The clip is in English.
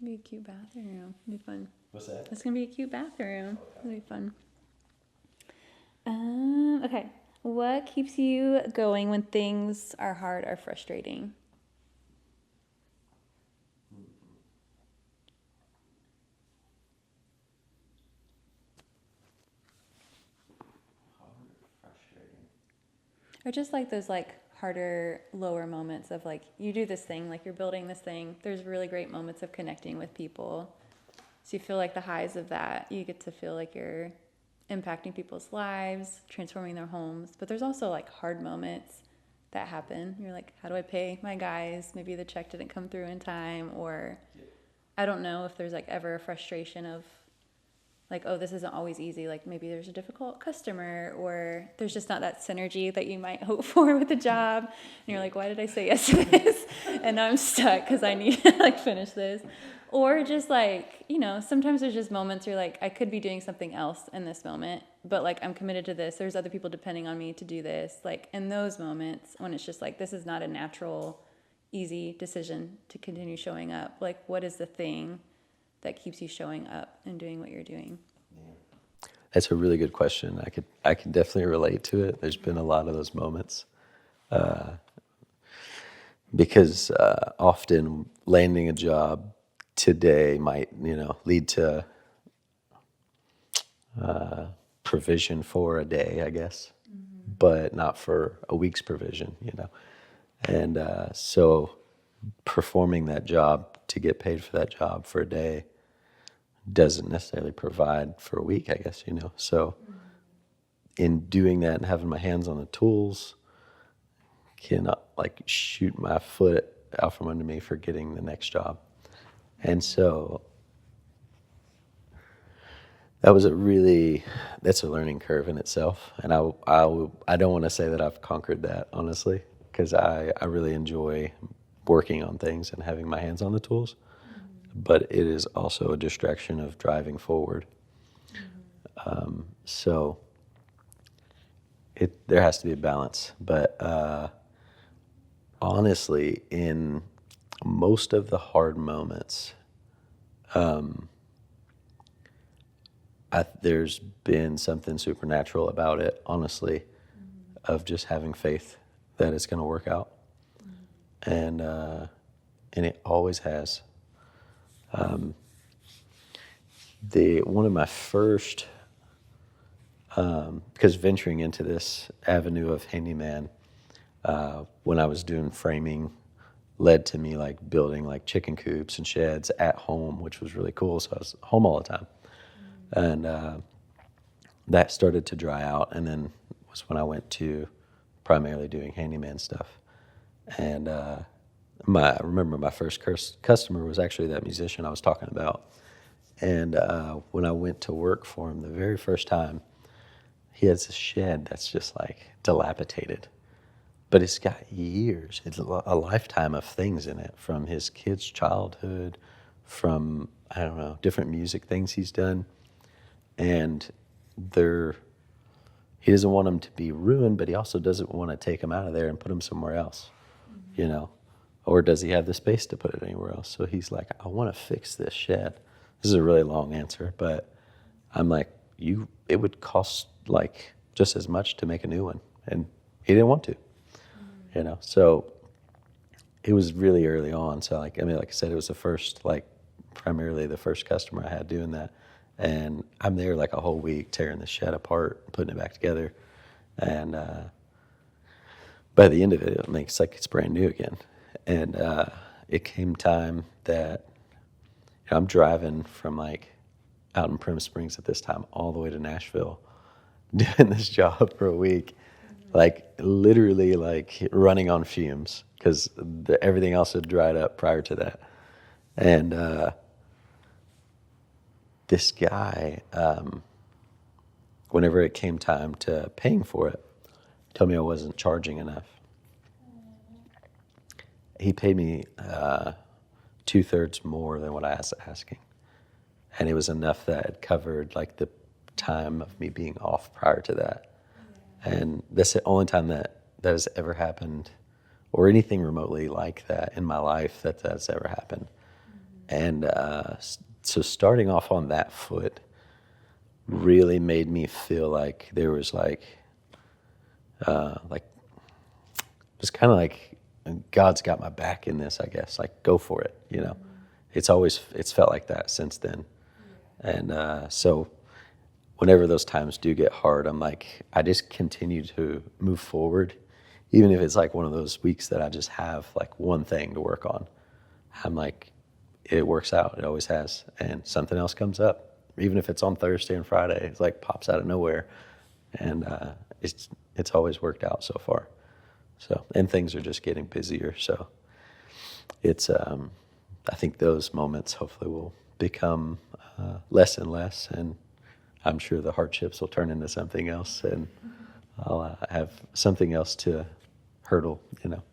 be a cute bathroom. It'll be fun. What's that? It's gonna be a cute bathroom. It'll be fun. Okay. What keeps you going when things are hard or frustrating? Frustrating. Or just like those like harder, lower moments of like you do this thing, like you're building this thing. There's really great moments of connecting with people. So you feel like the highs of that, you get to feel like you're impacting people's lives, transforming their homes. But there's also like hard moments that happen. You're like, how do I pay my guys? Maybe the check didn't come through in time, or I don't know if there's like ever a frustration of like, oh, this isn't always easy. Like maybe there's a difficult customer, or there's just not that synergy that you might hope for with a job. And you're like, why did I say yes to this? And now I'm stuck because I need to like finish this. Or just like, sometimes there's just moments where you're like, I could be doing something else in this moment, but like I'm committed to this. There's other people depending on me to do this. Like in those moments when it's just like, this is not a natural, easy decision to continue showing up. Like, what is the thing that keeps you showing up and doing what you're doing? That's a really good question. I could definitely relate to it. There's been a lot of those moments because often landing a job today might lead to provision for a day, I guess, but not for a week's provision. And so performing that job to get paid for that job for a day doesn't necessarily provide for a week, I guess, So in doing that and having my hands on the tools can like shoot my foot out from under me for getting the next job. And so that's a learning curve in itself. And I don't want to say that I've conquered that, honestly, because I really enjoy working on things and having my hands on the tools. But it is also a distraction of driving forward. So there has to be a balance. But honestly, in most of the hard moments, there's been something supernatural about it, honestly, of just having faith that it's going to work out. And it always has. One of my first, because venturing into this avenue of handyman, when I was doing framing, led to me like building like chicken coops and sheds at home, which was really cool. So I was home all the time, and that started to dry out. And then was when I went to primarily doing handyman stuff. And I remember my first customer was actually that musician I was talking about. And when I went to work for him the very first time, he has a shed that's just like dilapidated. But it's got years, it's a lifetime of things in it, from his kid's childhood, from, I don't know, different music things he's done. And he doesn't want them to be ruined, but he also doesn't want to take them out of there and put them somewhere else, Or does he have the space to put it anywhere else? So he's like, I want to fix this shed. This is a really long answer, but I'm like, it would cost like just as much to make a new one. And he didn't want to, So it was really early on. So like I said, it was primarily the first customer I had doing that. And I'm there like a whole week tearing the shed apart, putting it back together. And by the end of it, it makes like it's brand new again. And it came time that I'm driving from like out in Prim Springs at this time all the way to Nashville doing this job for a week, like literally like running on fumes because everything else had dried up prior to that. And this guy, whenever it came time to paying for it, told me I wasn't charging enough. He paid me 2/3 more than what I was asking. And it was enough that it covered like the time of me being off prior to that. And that's the only time that has ever happened, or anything remotely like that in my life that's ever happened. And so starting off on that foot really made me feel like there was just kind of like God's got my back in this, I guess. Like, go for it, you know. It's felt like that since then. And so whenever those times do get hard, I'm like, I just continue to move forward, even if it's like one of those weeks that I just have like one thing to work on. I'm like, it works out. It always has. And something else comes up, even if it's on Thursday and Friday. It's like pops out of nowhere, and it's always worked out so far. So, and things are just getting busier. So it's I think those moments hopefully will become less and less, and I'm sure the hardships will turn into something else, and I'll have something else to hurdle, you know.